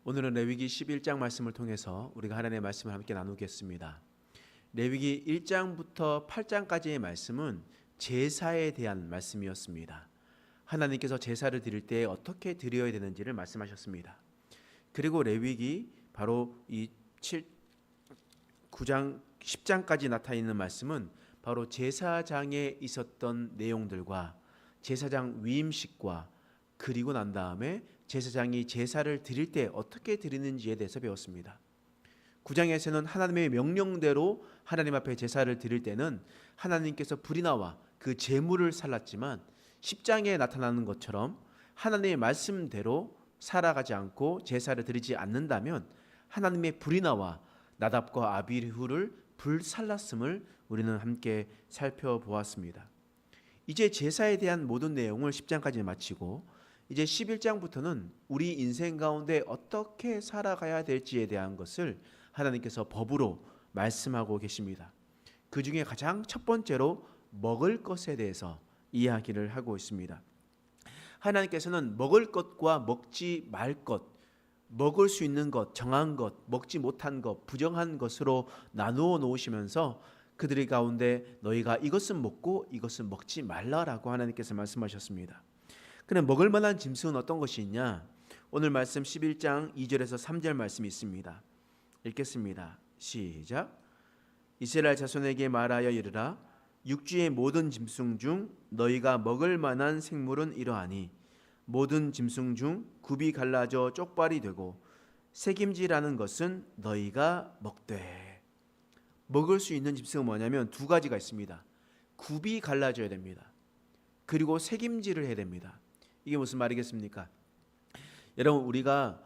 오늘은 레위기 11장 말씀을 통해서 우리가 하나님의 말씀을 함께 나누겠습니다. 레위기 1장부터 8장까지의 말씀은 제사에 대한 말씀이었습니다. 하나님께서 제사를 드릴 때 어떻게 드려야 되는지를 말씀하셨습니다. 그리고 레위기 바로 이 9장 10장까지 나타나 있는 말씀은 바로 제사장에 있었던 내용들과 제사장 위임식과 그리고 난 다음에 제사장이 제사를 드릴 때 어떻게 드리는지에 대해서 배웠습니다. 9장에서는 하나님의 명령대로 하나님 앞에 제사를 드릴 때는 하나님께서 불이 나와 그 제물을 살랐지만 10장에 나타나는 것처럼 하나님의 말씀대로 살아가지 않고 제사를 드리지 않는다면 하나님의 불이 나와 나답과 아비후를 불살랐음을 우리는 함께 살펴보았습니다. 이제 제사에 대한 모든 내용을 10장까지 마치고 이제 11장부터는 우리 인생 가운데 어떻게 살아가야 될지에 대한 것을 하나님께서 법으로 말씀하고 계십니다. 그 중에 가장 첫 번째로 먹을 것에 대해서 이야기를 하고 있습니다. 하나님께서는 먹을 것과 먹지 말 것, 먹을 수 있는 것, 정한 것, 먹지 못한 것, 부정한 것으로 나누어 놓으시면서 그들의 가운데 너희가 이것은 먹고 이것은 먹지 말라라고 하나님께서 말씀하셨습니다. 그럼 먹을 만한 짐승은 어떤 것이 있냐? 오늘 말씀 11장 2절에서 3절 말씀이 있습니다. 읽겠습니다. 시작. 이스라엘 자손에게 말하여 이르라. 육지의 모든 짐승 중 너희가 먹을 만한 생물은 이러하니 모든 짐승 중 굽이 갈라져 쪽발이 되고 새김질하는 것은 너희가 먹되. 먹을 수 있는 짐승은 뭐냐면 두 가지가 있습니다. 굽이 갈라져야 됩니다. 그리고 새김질을 해야 됩니다. 이게 무슨 말이겠습니까? 여러분 우리가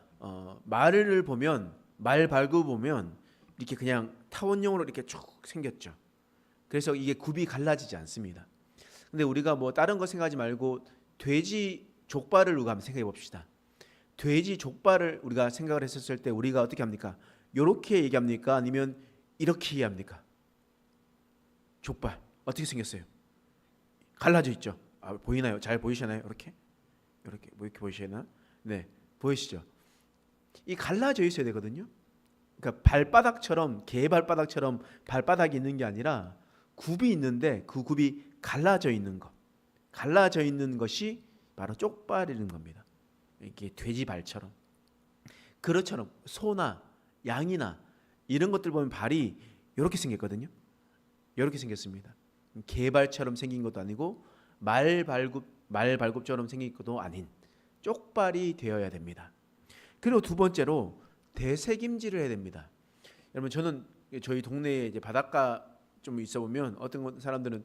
말을 보면 말 발굽 보면 이렇게 그냥 타원형으로 이렇게 쭉 생겼죠. 그래서 이게 굽이 갈라지지 않습니다. 근데 우리가 뭐 다른 거 생각하지 말고 돼지 족발을 우리가 한번 생각해 봅시다. 돼지 족발을 우리가 생각을 했었을 때 우리가 어떻게 합니까? 이렇게 얘기합니까? 아니면 이렇게 얘기합니까? 족발 어떻게 생겼어요? 갈라져 있죠. 보이나요? 잘 보이시나요? 이렇게 보이시나? 네, 보이시죠? 이 갈라져 있어야 되거든요. 그러니까 발바닥처럼 개 발바닥처럼 발바닥이 있는 게 아니라 굽이 있는데 그 굽이 갈라져 있는 것, 갈라져 있는 것이 바로 쪽발이는 겁니다. 이게 돼지 발처럼, 그렇처럼 소나 양이나 이런 것들 보면 발이 이렇게 생겼거든요. 이렇게 생겼습니다. 개발처럼 생긴 것도 아니고 말 발굽처럼 생긴 것도 아닌 쪽발이 되어야 됩니다. 그리고 두 번째로 대새김질을 해야 됩니다. 여러분 저는 저희 동네에 이제 바닷가 좀 있어 보면 어떤 사람들은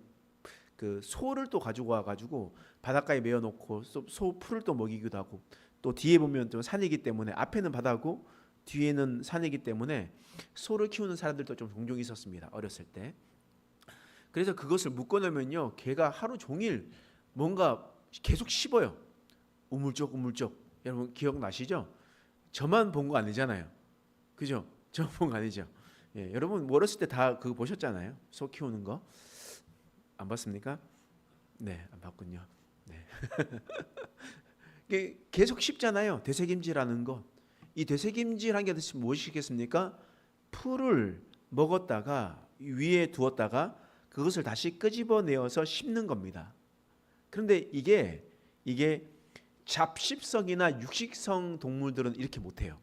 그 소를 또 가지고 와가지고 바닷가에 메어 놓고 소 풀을 또 먹이기도 하고 또 뒤에 보면 좀 산이기 때문에 앞에는 바다고 뒤에는 산이기 때문에 소를 키우는 사람들도 좀 종종 있었습니다. 어렸을 때. 그래서 그것을 묶어놓으면요 개가 하루 종일 뭔가 계속 씹어요. 우물쩍. 여러분 기억나시죠? 저만 본 거 아니잖아요. 그죠? 저만 본 거 아니죠? 예, 여러분 어렸을 때 다 그거 보셨잖아요. 소 키우는 거. 안 봤습니까? 네, 안 봤군요. 네. 계속 씹잖아요. 되새김질하는 것. 이 되새김질한 게 무엇이겠습니까? 풀을 먹었다가 위에 두었다가 그것을 다시 끄집어내어서 씹는 겁니다. 그런데 이게 잡식성이나 육식성 동물들은 이렇게 못해요.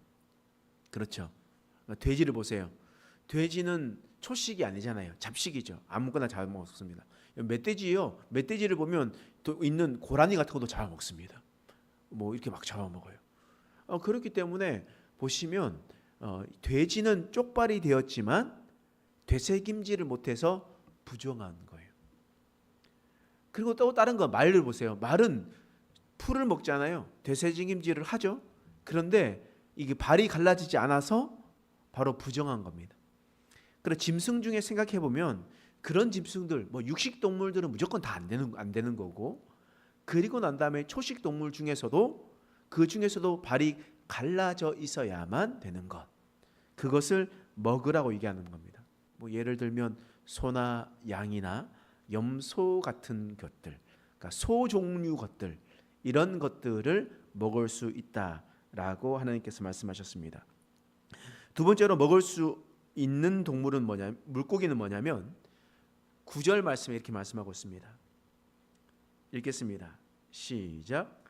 그렇죠? 돼지를 보세요. 돼지는 초식이 아니잖아요. 잡식이죠. 아무거나 잡아먹습니다. 멧돼지요. 멧돼지를 보면 또 있는 고라니 같은 것도 잡아먹습니다. 뭐 이렇게 막 잡아먹어요. 그렇기 때문에 보시면 돼지는 쪽발이 되었지만 되새김질을 못해서 부정한 거예요. 그리고 또 다른 거 말을 보세요. 말은 풀을 먹잖아요. 되새김질을 하죠. 그런데 이게 발이 갈라지지 않아서 바로 부정한 겁니다. 그래서 짐승 중에 생각해 보면 그런 짐승들, 뭐 육식 동물들은 무조건 다 안 되는 거고, 그리고 난 다음에 초식 동물 중에서도 그 중에서도 발이 갈라져 있어야만 되는 것, 그것을 먹으라고 얘기하는 겁니다. 뭐 예를 들면 소나 양이나 염소 같은 것들, 그러니까 소 종류 것들, 이런 것들을 먹을 수 있다. 라고 하나님께서 말씀하셨습니다. 두 번째로 먹을 수 있는 동물은 물고기는 뭐냐면 9절 말씀에 이렇게 말씀하고 있습니다. 읽겠습니다. 시작.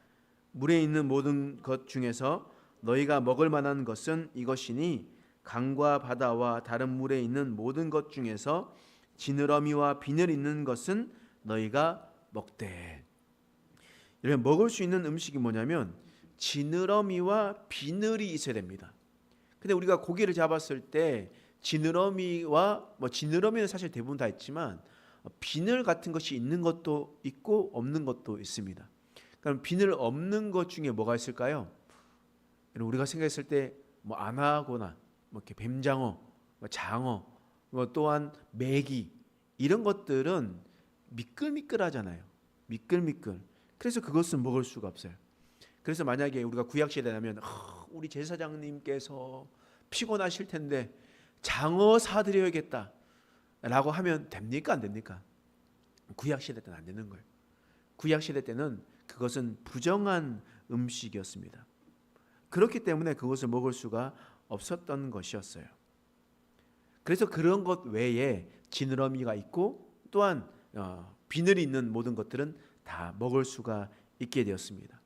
물에 있는 모든 것 중에서 너희가 먹을 만한 것은 이것이니 강과 바다와 다른 물에 있는 모든 것 중에서 지느러미와 비늘 있는 것은 너희가 먹되. 여러분, 먹을 수 있는 음식이 뭐냐면 지느러미와 비늘이 있어야 됩니다. 근데 우리가 고기를 잡았을 때 지느러미와 지느러미는 사실 대부분 다 있지만 비늘 같은 것이 있는 것도 있고 없는 것도 있습니다. 그럼 비늘 없는 것 중에 뭐가 있을까요? 우리가 생각했을 때 안하거나 이렇게 뱀장어, 장어, 또한 메기 이런 것들은 미끌미끌하잖아요. 미끌미끌. 그래서 그것은 먹을 수가 없어요. 그래서 만약에 우리가 구약 시대라면 우리 제사장님께서 피곤하실 텐데 장어 사드려야겠다 라고 하면 됩니까? 안 됩니까? 구약 시대 때는 안 되는 거예요. 구약 시대 때는 그것은 부정한 음식이었습니다. 그렇기 때문에 그것을 먹을 수가 없었던 것이었어요. 그래서 그런 것 외에 지느러미가 있고 또한 비늘이 있는 모든 것들은 다 먹을 수가 있게 되었습니다.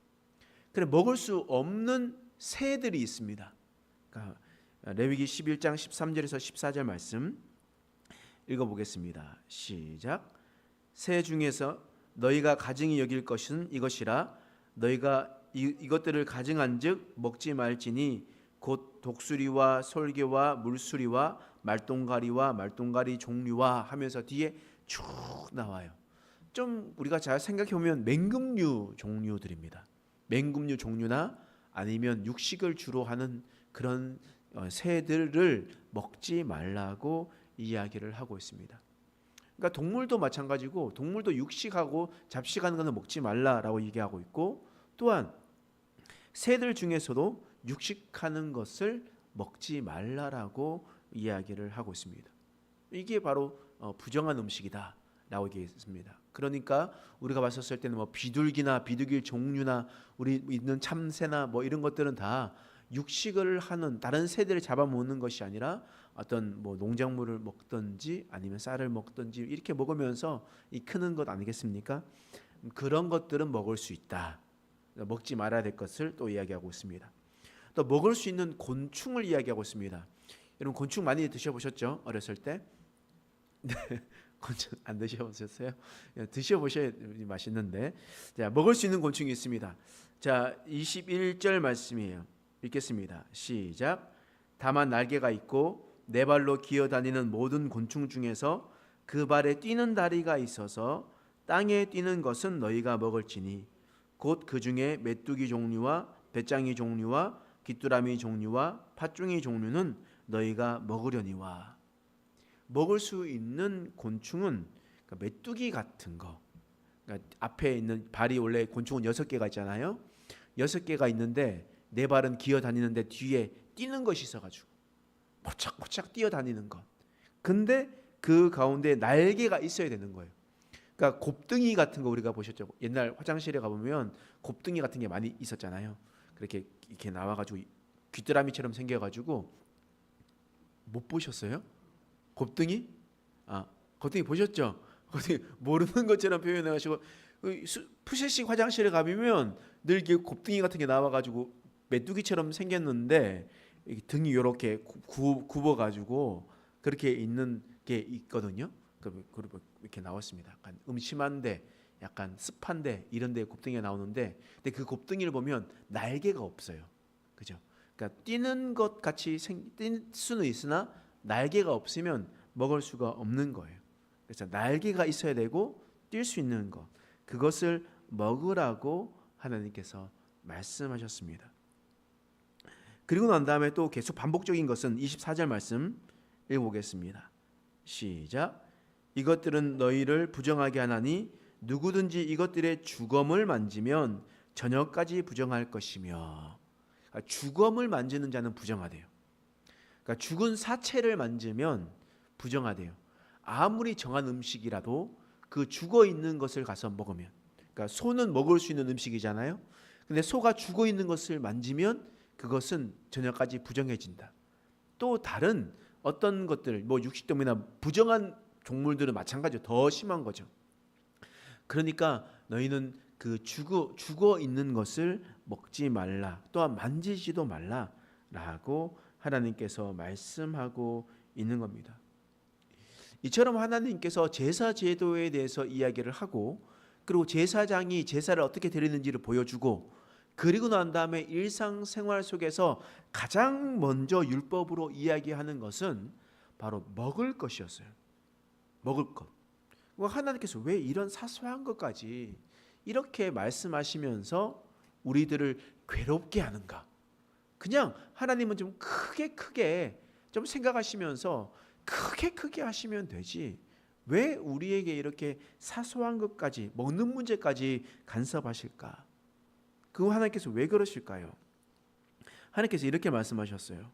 그래 먹을 수 없는 새들이 있습니다. 그러니까 레위기 11장 13절에서 14절 말씀 읽어보겠습니다. 시작. 새 중에서 너희가 가증히 여길 것은 이것이라. 너희가 이것들을 가증한즉 먹지 말지니 곧 독수리와 솔개와 물수리와 말똥가리와 말똥가리 종류와 하면서 뒤에 쭉 나와요. 좀 우리가 잘 생각해 보면 맹금류 종류들입니다. 맹금류 종류나 아니면 육식을 주로 하는 그런 새들을 먹지 말라고 이야기를 하고 있습니다. 그러니까 동물도 마찬가지고 동물도 육식하고 잡식하는 것은 먹지 말라라고 얘기하고 있고 또한 새들 중에서도 육식하는 것을 먹지 말라라고 이야기를 하고 있습니다. 이게 바로 부정한 음식이다라고 얘기했습니다. 그러니까 우리가 봤었을 때는 비둘기나 비둘기 종류나 우리 있는 참새나 이런 것들은 다 육식을 하는 다른 새들을 잡아먹는 것이 아니라 어떤 농작물을 먹든지 아니면 쌀을 먹든지 이렇게 먹으면서 크는 것 아니겠습니까? 그런 것들은 먹을 수 있다. 먹지 말아야 될 것을 또 이야기하고 있습니다. 또 먹을 수 있는 곤충을 이야기하고 있습니다. 여러분 곤충 많이 드셔보셨죠? 어렸을 때? 네, 곤충 안 드셔보셨어요? 드셔보셔야 맛있는데. 자, 먹을 수 있는 곤충이 있습니다. 자, 21절 말씀이에요. 읽겠습니다. 시작. 다만 날개가 있고 네 발로 기어다니는 모든 곤충 중에서 그 발에 뛰는 다리가 있어서 땅에 뛰는 것은 너희가 먹을지니 곧 그 중에 메뚜기 종류와 배짱이 종류와 귀뚜라미 종류와 팥종이 종류는 너희가 먹으려니와. 먹을 수 있는 곤충은 메뚜기 같은 거. 그러니까 앞에 있는 발이 원래 곤충은 6개가 있잖아요. 6개가 있는데 네 발은 기어다니는데 뒤에 뛰는 것이 있어가지고 포착포착 뛰어다니는 것. 근데 그 가운데 날개가 있어야 되는 거예요. 그러니까 곱등이 같은 거 우리가 보셨죠? 옛날 화장실에 가보면 곱등이 같은 게 많이 있었잖아요. 그렇게 이렇게 나와가지고 귀뚜라미처럼 생겨가지고 못 보셨어요? 곱등이? 곱등이 보셨죠? 곱등이 모르는 것처럼 표현해가지고 푸세식 화장실에 가보면 늘 이렇게 곱등이 같은 게 나와가지고 메뚜기처럼 생겼는데 등이 이렇게 굽어가지고 그렇게 있는 게 있거든요. 그리고 이렇게 나왔습니다. 약간 음침한데, 약간 습한데 이런데 곱등이가 나오는데, 근데 그 곱등이를 보면 날개가 없어요. 그죠? 그러니까 뛰는 것 같이 뛸 수는 있으나 날개가 없으면 먹을 수가 없는 거예요. 그래서 날개가 있어야 되고 뛸 수 있는 것, 그것을 먹으라고 하나님께서 말씀하셨습니다. 그리고 난 다음에 또 계속 반복적인 것은 24절 말씀 읽어보겠습니다. 시작. 이것들은 너희를 부정하게 하나니 누구든지 이것들의 주검을 만지면 저녁까지 부정할 것이며. 그러니까 주검을 만지는 자는 부정하대요. 그러니까 죽은 사체를 만지면 부정하대요. 아무리 정한 음식이라도 그 죽어 있는 것을 가서 먹으면, 그러니까 소는 먹을 수 있는 음식이잖아요. 근데 소가 죽어 있는 것을 만지면 그것은 저녁까지 부정해진다. 또 다른 어떤 것들, 뭐 육식동물이나 부정한 종물들은 마찬가지로 더 심한 거죠. 그러니까 너희는 그 죽어 있는 것을 먹지 말라, 또한 만지지도 말라라고 하나님께서 말씀하고 있는 겁니다. 이처럼 하나님께서 제사 제도에 대해서 이야기를 하고, 그리고 제사장이 제사를 어떻게 드리는지를 보여주고, 그리고 난 다음에 일상생활 속에서 가장 먼저 율법으로 이야기하는 것은 바로 먹을 것이었어요. 먹을 것. 하나님께서 왜 이런 사소한 것까지 이렇게 말씀하시면서 우리들을 괴롭게 하는가? 그냥 하나님은 좀 크게 좀 생각하시면서 크게 하시면 되지, 왜 우리에게 이렇게 사소한 것까지, 먹는 문제까지 간섭하실까? 그거 하나님께서 왜 그러실까요? 하나님께서 이렇게 말씀하셨어요.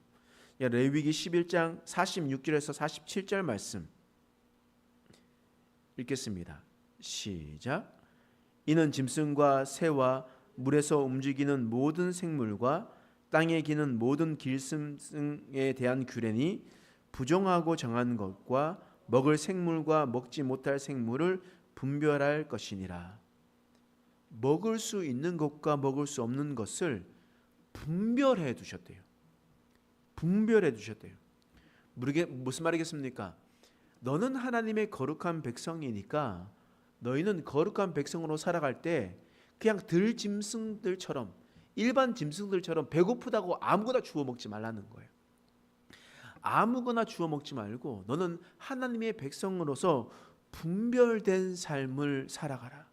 레위기 11장 46절에서 47절 말씀 읽겠습니다. 시작. 이는 짐승과 새와 물에서 움직이는 모든 생물과 땅에 기는 모든 길짐승에 대한 규례니 부정하고 정한 것과 먹을 생물과 먹지 못할 생물을 분별할 것이니라. 먹을 수 있는 것과 먹을 수 없는 것을 분별해 두셨대요. 분별해 두셨대요. 무슨 말이겠습니까? 너는 하나님의 거룩한 백성이니까 너희는 거룩한 백성으로 살아갈 때 그냥 들짐승들처럼, 일반 짐승들처럼 배고프다고 아무거나 주워 먹지 말라는 거예요. 아무거나 주워 먹지 말고 너는 하나님의 백성으로서 분별된 삶을 살아가라.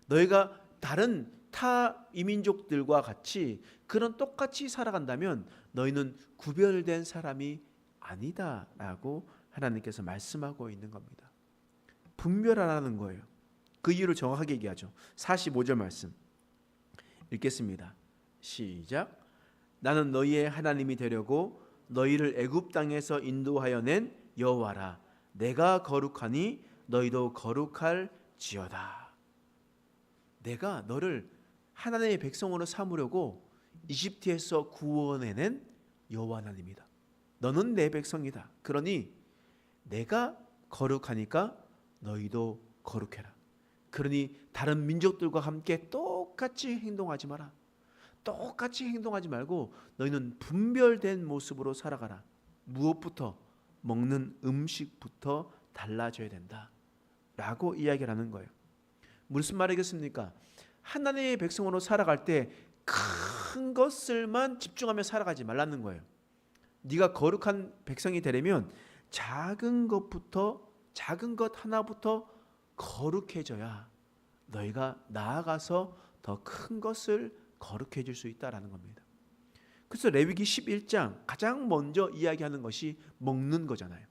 너희가 다른 타 이민족들과 같이 그런 똑같이 살아간다면 너희는 구별된 사람이 아니다라고 하나님께서 말씀하고 있는 겁니다. 분별하라는 거예요. 그 이유를 정확하게 얘기하죠. 45절 말씀 읽겠습니다. 시작. 나는 너희의 하나님이 되려고 너희를 애굽 땅에서 인도하여 낸 여호와라. 내가 거룩하니 너희도 거룩할지어다. 내가 너를 하나님의 백성으로 삼으려고 이집트에서 구원해낸 여호와 하나님이다. 너는 내 백성이다. 그러니 내가 거룩하니까 너희도 거룩해라. 그러니 다른 민족들과 함께 똑같이 행동하지 마라. 똑같이 행동하지 말고 너희는 분별된 모습으로 살아가라. 무엇부터? 먹는 음식부터 달라져야 된다 라고 이야기를 하는 거예요. 무슨 말이겠습니까? 하나님의 백성으로 살아갈 때 큰 것을만 집중하며 살아가지 말라는 거예요. 네가 거룩한 백성이 되려면 작은 것부터, 작은 것 하나부터 거룩해져야 너희가 나아가서 더 큰 것을 거룩해질 수 있다라는 겁니다. 그래서 레위기 11장 가장 먼저 이야기하는 것이 먹는 거잖아요.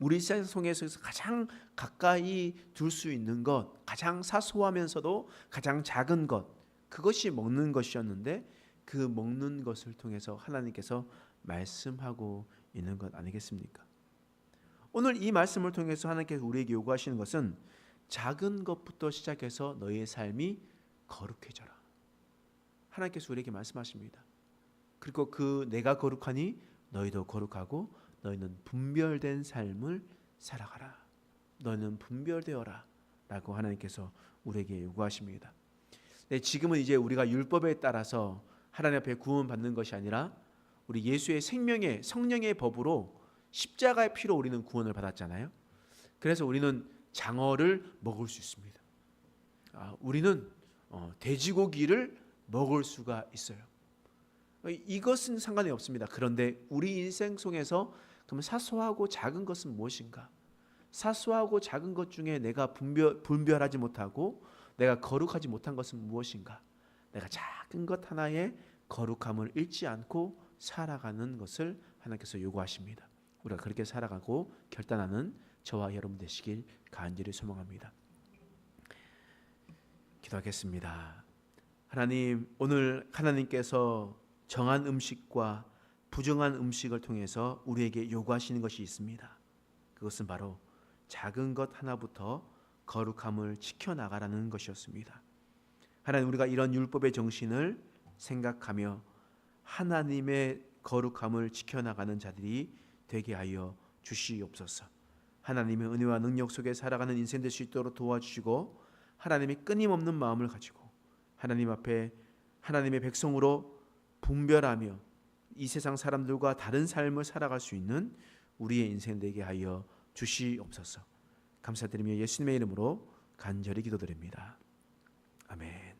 우리 생활에서 가장 가까이 둘 수 있는 것, 가장 사소하면서도 가장 작은 것, 그것이 먹는 것이었는데 그 먹는 것을 통해서 하나님께서 말씀하고 있는 것 아니겠습니까? 오늘 이 말씀을 통해서 하나님께서 우리에게 요구하시는 것은 작은 것부터 시작해서 너희의 삶이 거룩해져라. 하나님께서 우리에게 말씀하십니다. 그리고 그 내가 거룩하니 너희도 거룩하고 너희는 분별된 삶을 살아가라. 너희는 분별되어라 라고 하나님께서 우리에게 요구하십니다. 네, 지금은 이제 우리가 율법에 따라서 하나님 앞에 구원받는 것이 아니라 우리 예수의 생명의 성령의 법으로 십자가의 피로 우리는 구원을 받았잖아요. 그래서 우리는 장어를 먹을 수 있습니다. 우리는 돼지고기를 먹을 수가 있어요. 이것은 상관이 없습니다. 그런데 우리 인생 속에서 그럼 사소하고 작은 것은 무엇인가? 사소하고 작은 것 중에 내가 분별하지 못하고 내가 거룩하지 못한 것은 무엇인가? 내가 작은 것 하나에 거룩함을 잃지 않고 살아가는 것을 하나님께서 요구하십니다. 우리가 그렇게 살아가고 결단하는 저와 여러분 되시길 간절히 소망합니다. 기도하겠습니다. 하나님, 오늘 하나님께서 정한 음식과 부정한 음식을 통해서 우리에게 요구하시는 것이 있습니다. 그것은 바로 작은 것 하나부터 거룩함을 지켜나가라는 것이었습니다. 하나님, 우리가 이런 율법의 정신을 생각하며 하나님의 거룩함을 지켜나가는 자들이 되게 하여 주시옵소서. 하나님의 은혜와 능력 속에 살아가는 인생 될 수 있도록 도와주시고, 하나님의 끊임없는 마음을 가지고 하나님 앞에 하나님의 백성으로 분별하며 이 세상 사람들과 다른 삶을 살아갈 수 있는 우리의 인생 되게 하여 주시옵소서. 감사드리며 예수님의 이름으로 간절히 기도드립니다. 아멘.